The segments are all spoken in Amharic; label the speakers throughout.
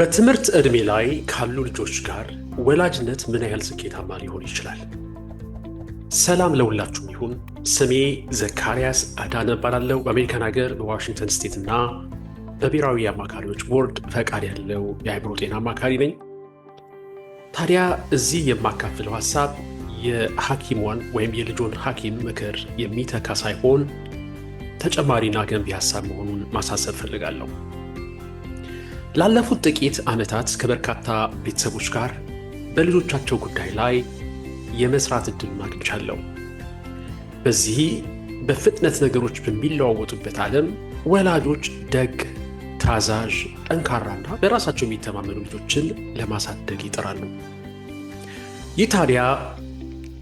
Speaker 1: በትምህርት ዕድሜ ላይ ካሉ ልጆች ጋር ወላጅነት ምን ያህል ስኬታማ ሊሆን ይችላል? ሰላም ለሁላችሁም ይሁን። ስሜ ዘካርያስ አዳነ እባላለሁ። በአሜሪካን ሀገር በዋሽንግተን ስቴት እና በብሔራዊ አማካሪዎች ቦርድ ፈቃድ ያለው የአእምሮ ጤና አማካሪ ነኝ። ታዲያ እዚህ የማካፍለው ሀሳብ የሐኪሟን ወይም የልጆን ሐኪም ምክር የሚተካ ሳይሆን ተጨማሪና ገንቢ ሀሳብ መሆኑን ማሳሰብ ፈልጋለሁ። ላለፉት ጥቂት ዓመታት ከበርካታ ቤተሰቦች ጋር በልጆቻቸው ጉዳይ ላይ የመስራት ዕድል አግኝቻለሁ። በዚህ በፍጥነት ነገሮች በሚለዋወጡበት ዓለም ወላጆች ደግ፣ ታዛዥ፣ ጠንካራና በራሳቸው የሚተማመኑ ልጆችን ለማሳደግ ይጥራሉ። ይህ ታዲያ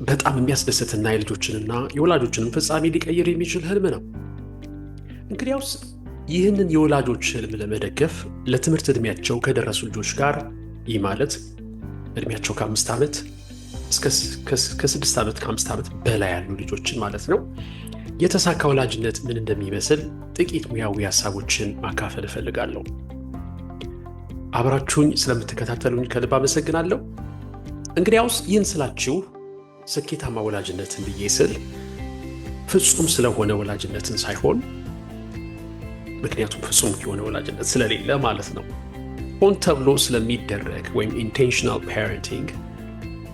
Speaker 1: በጣም የሚያስደስትና የልጆችንና የወላጆችንም ፍጻሜ ሊቀይር የሚችል ህልም ነው። እንግዲያውስ ይህንን የወላጆች ህልም ለመደገፍ ለትምህርት ዕድሜያቸው ከደረሱ ልጆች ጋር፣ ይህ ማለት ዕድሜያቸው ከ5 ዓመት ከ6 ዓመት ከ5 ዓመት በላይ ያሉ ልጆችን ማለት ነው፣ የተሳካ ወላጅነት ምን እንደሚመስል ጥቂት ሙያዊ ሀሳቦችን ማካፈል እፈልጋለሁ። አብራችሁኝ ስለምትከታተሉኝ ከልብ አመሰግናለሁ። እንግዲያውስ ይህን ስላችሁ ስኬታማ ወላጅነትን ብዬ ስል ፍጹም ስለሆነ ወላጅነትን ሳይሆን፣ ምክንያቱም ፍጹም የሆነ ወላጅነት ስለሌለ ማለት ነው፣ ሆን ተብሎ ስለሚደረግ ወይም ኢንቴንሽናል ፓረንቲንግ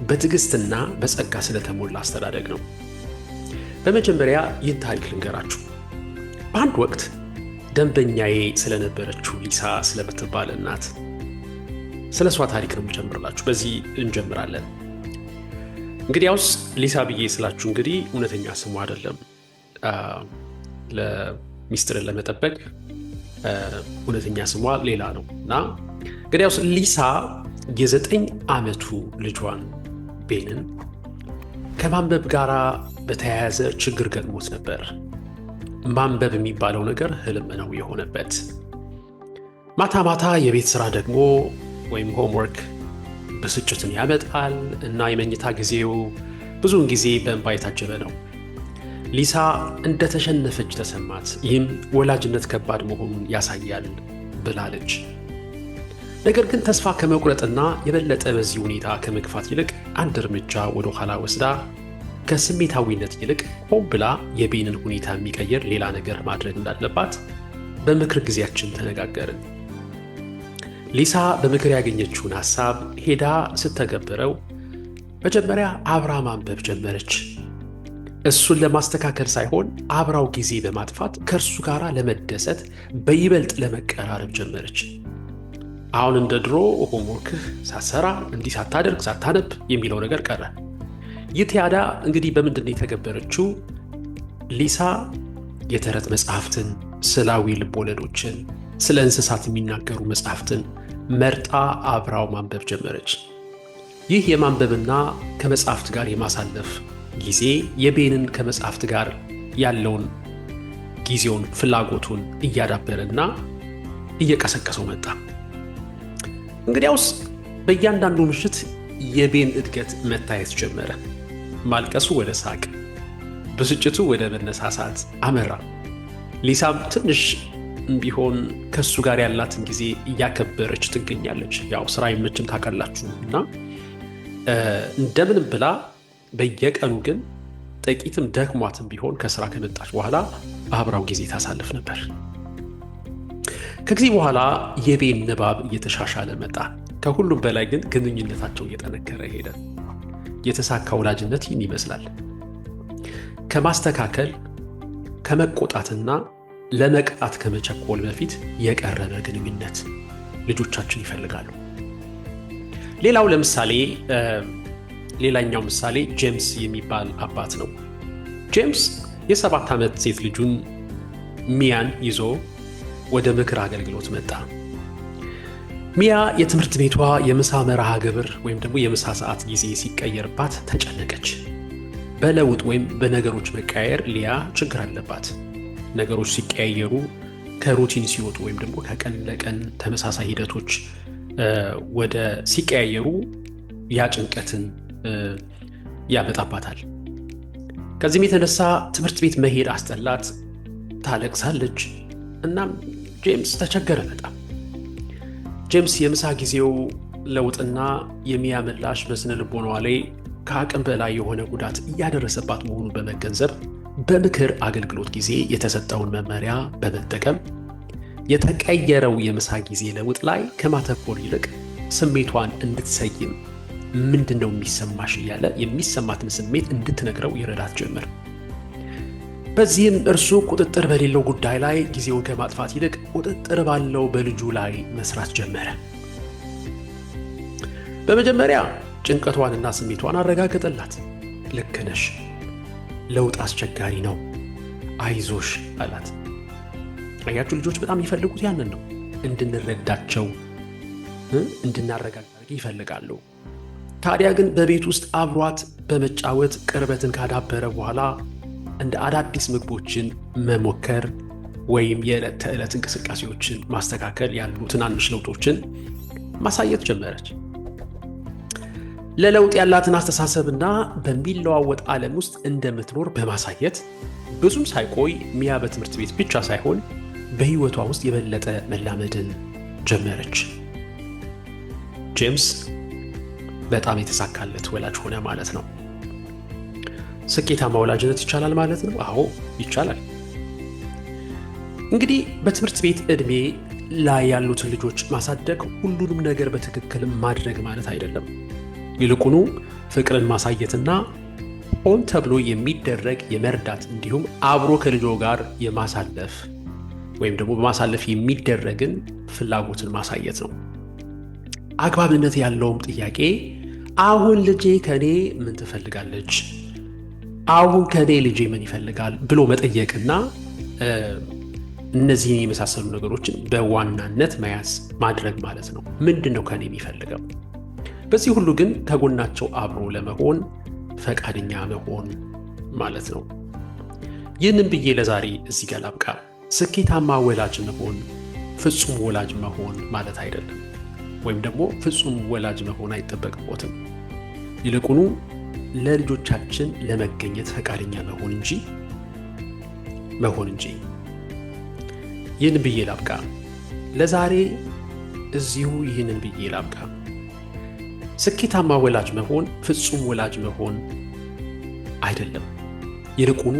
Speaker 1: በትዕግስትና በጸጋ ስለተሞላ አስተዳደግ ነው። በመጀመሪያ ይህን ታሪክ ልንገራችሁ። በአንድ ወቅት ደንበኛዬ ስለነበረችው ሊሳ ስለምትባል እናት ስለ እሷ ታሪክ ነው የምጀምርላችሁ። በዚህ እንጀምራለን። እንግዲያውስ ሊሳ ብዬ ስላችሁ እንግዲህ እውነተኛ ስሙ አይደለም፣ ለሚስጥርን ለመጠበቅ እውነተኛ ስሟ ሌላ ነው እና እንግዲያውስ ሊሳ የ9 ዓመቱ ልጇን ቤንን ከማንበብ ጋር በተያያዘ ችግር ገጥሞት ነበር። ማንበብ የሚባለው ነገር ህልም ነው የሆነበት። ማታ ማታ የቤት ስራ ደግሞ ወይም ሆምወርክ ብስጭትን ያመጣል እና የመኝታ ጊዜው ብዙውን ጊዜ በእንባ የታጀበ ነው። ሊሳ እንደተሸነፈች ተሰማት። ይህም ወላጅነት ከባድ መሆኑን ያሳያል ብላለች። ነገር ግን ተስፋ ከመቁረጥና የበለጠ በዚህ ሁኔታ ከመግፋት ይልቅ አንድ እርምጃ ወደ ኋላ ወስዳ ከስሜታዊነት ይልቅ ሆን ብላ የቤንን ሁኔታ የሚቀይር ሌላ ነገር ማድረግ እንዳለባት በምክር ጊዜያችን ተነጋገርን። ሊሳ በምክር ያገኘችውን ሐሳብ ሄዳ ስተገብረው መጀመሪያ አብራ ማንበብ ጀመረች። እሱን ለማስተካከል ሳይሆን አብራው ጊዜ በማጥፋት ከእርሱ ጋር ለመደሰት በይበልጥ ለመቀራረብ ጀመረች። አሁን እንደ ድሮ ሆምወርክህ ሳትሰራ እንዲህ ሳታደርግ ሳታነብ የሚለው ነገር ቀረ። ይህ ታዲያ እንግዲህ በምንድን ነው የተገበረችው? ሊሳ የተረት መጽሐፍትን፣ ስዕላዊ ልቦለዶችን፣ ስለ እንስሳት የሚናገሩ መጽሐፍትን መርጣ አብራው ማንበብ ጀመረች። ይህ የማንበብና ከመጽሐፍት ጋር የማሳለፍ ጊዜ የቤንን ከመጽሐፍት ጋር ያለውን ጊዜውን ፍላጎቱን እያዳበረና እየቀሰቀሰው መጣ። እንግዲያውስ በእያንዳንዱ ምሽት የቤን እድገት መታየት ጀመረ። ማልቀሱ ወደ ሳቅ፣ ብስጭቱ ወደ መነሳሳት አመራ። ሊሳም ትንሽ ቢሆን ከሱ ጋር ያላትን ጊዜ እያከበረች ትገኛለች። ያው ስራ አይመችም ታውቃላችሁ እና እንደምንም ብላ በየቀኑ ግን ጥቂትም ደክሟትም ቢሆን ከስራ ከመጣች በኋላ አብራው ጊዜ ታሳልፍ ነበር። ከጊዜ በኋላ የቤን ንባብ እየተሻሻለ መጣ። ከሁሉም በላይ ግን ግንኙነታቸው እየጠነከረ ሄደ። የተሳካ ወላጅነት ይህን ይመስላል። ከማስተካከል ከመቆጣትና ለመቅጣት ከመቸኮል በፊት የቀረበ ግንኙነት ልጆቻችን ይፈልጋሉ። ሌላኛው ምሳሌ ጄምስ የሚባል አባት ነው። ጄምስ የ7 ዓመት ሴት ልጁን ሚያን ይዞ ወደ ምክር አገልግሎት መጣ። ሚያ የትምህርት ቤቷ የምሳ መርሃ ግብር ወይም ደግሞ የምሳ ሰዓት ጊዜ ሲቀየርባት ተጨነቀች። በለውጥ ወይም በነገሮች መቀያየር ሊያ ችግር አለባት። ነገሮች ሲቀያየሩ፣ ከሩቲን ሲወጡ ወይም ደግሞ ከቀን ለቀን ተመሳሳይ ሂደቶች ወደ ሲቀያየሩ ያ ጭንቀትን ያመጣባታል። ከዚህም የተነሳ ትምህርት ቤት መሄድ አስጠላት፣ ታለቅሳለች። እናም ጄምስ ተቸገረ በጣም። ጄምስ የምሳ ጊዜው ለውጥና የሚያ ምላሽ በስነ ልቦናዋ ላይ ከአቅም በላይ የሆነ ጉዳት እያደረሰባት መሆኑን በመገንዘብ በምክር አገልግሎት ጊዜ የተሰጠውን መመሪያ በመጠቀም የተቀየረው የምሳ ጊዜ ለውጥ ላይ ከማተኮር ይልቅ ስሜቷን እንድትሰይም ምንድን ነው የሚሰማሽ እያለ የሚሰማትን ስሜት እንድትነግረው ይረዳት ጀመር። በዚህም እርሱ ቁጥጥር በሌለው ጉዳይ ላይ ጊዜውን ከማጥፋት ይልቅ ቁጥጥር ባለው በልጁ ላይ መስራት ጀመረ። በመጀመሪያ ጭንቀቷንና ስሜቷን አረጋገጠላት። ልክ ነሽ፣ ለውጥ አስቸጋሪ ነው፣ አይዞሽ አላት። አያችሁ፣ ልጆች በጣም የሚፈልጉት ያንን ነው። እንድንረዳቸው፣ እንድናረጋጋቸው ይፈልጋሉ። ታዲያ ግን በቤት ውስጥ አብሯት በመጫወት ቅርበትን ካዳበረ በኋላ እንደ አዳዲስ ምግቦችን መሞከር ወይም የዕለት ተዕለት እንቅስቃሴዎችን ማስተካከል ያሉ ትናንሽ ለውጦችን ማሳየት ጀመረች። ለለውጥ ያላትን አስተሳሰብና በሚለዋወጥ ዓለም ውስጥ እንደምትኖር በማሳየት ብዙም ሳይቆይ ሚያ በትምህርት ቤት ብቻ ሳይሆን በሕይወቷ ውስጥ የበለጠ መላመድን ጀመረች። ጄምስ በጣም የተሳካለት ወላጅ ሆነ ማለት ነው። ስኬታማ ወላጅነት ይቻላል ማለት ነው? አዎ ይቻላል። እንግዲህ በትምህርት ቤት ዕድሜ ላይ ያሉትን ልጆች ማሳደግ ሁሉንም ነገር በትክክል ማድረግ ማለት አይደለም። ይልቁኑ ፍቅርን ማሳየትና ሆን ተብሎ የሚደረግ የመርዳት እንዲሁም አብሮ ከልጆ ጋር የማሳለፍ ወይም ደግሞ በማሳለፍ የሚደረግን ፍላጎትን ማሳየት ነው። አግባብነት ያለውም ጥያቄ አሁን ልጄ ከኔ ምን ትፈልጋለች፣ አሁን ከኔ ልጄ ምን ይፈልጋል ብሎ መጠየቅና እነዚህን የመሳሰሉ ነገሮችን በዋናነት መያዝ ማድረግ ማለት ነው። ምንድን ነው ከኔ የሚፈልገው? በዚህ ሁሉ ግን ከጎናቸው አብሮ ለመሆን ፈቃደኛ መሆን ማለት ነው። ይህንን ብዬ ለዛሬ እዚህ ጋር ላብቃ። ስኬታማ ወላጅ መሆን ፍጹም ወላጅ መሆን ማለት አይደለም፣ ወይም ደግሞ ፍጹም ወላጅ መሆን አይጠበቅቦትም። ይልቁኑ ለልጆቻችን ለመገኘት ፈቃደኛ መሆን እንጂ። ይህንን ብዬ ላብቃ ለዛሬ እዚሁ። ይህንን ብዬ ላብቃ። ስኬታማ ወላጅ መሆን ፍጹም ወላጅ መሆን አይደለም፣ ይልቁኑ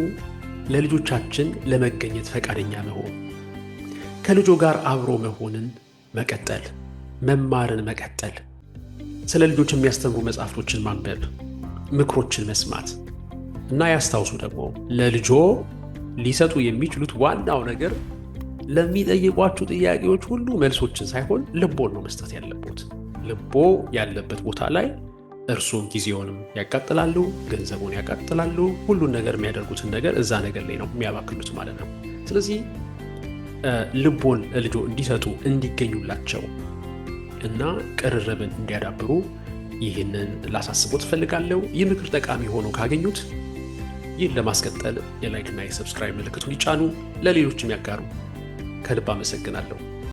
Speaker 1: ለልጆቻችን ለመገኘት ፈቃደኛ መሆን፣ ከልጆ ጋር አብሮ መሆንን መቀጠል፣ መማርን መቀጠል፣ ስለ ልጆች የሚያስተምሩ መጽሐፍቶችን ማንበብ፣ ምክሮችን መስማት እና ያስታውሱ ደግሞ ለልጆ ሊሰጡ የሚችሉት ዋናው ነገር ለሚጠይቋችሁ ጥያቄዎች ሁሉ መልሶችን ሳይሆን ልቦን ነው መስጠት ያለቦት። ልቦ ያለበት ቦታ ላይ እርሱም ጊዜውንም ያቃጥላሉ፣ ገንዘቡን ያቃጥላሉ፣ ሁሉን ነገር የሚያደርጉትን ነገር እዛ ነገር ላይ ነው የሚያባክሉት ማለት ነው። ስለዚህ ልቦን ለልጆ እንዲሰጡ እንዲገኙላቸው እና ቅርርብን እንዲያዳብሩ ይህንን ላሳስቦት እፈልጋለሁ። ይህ ምክር ጠቃሚ ሆኖ ካገኙት ይህን ለማስቀጠል የላይክና የሰብስክራይብ ምልክቱን ይጫኑ፣ ለሌሎችም ያጋሩ። ከልብ አመሰግናለሁ።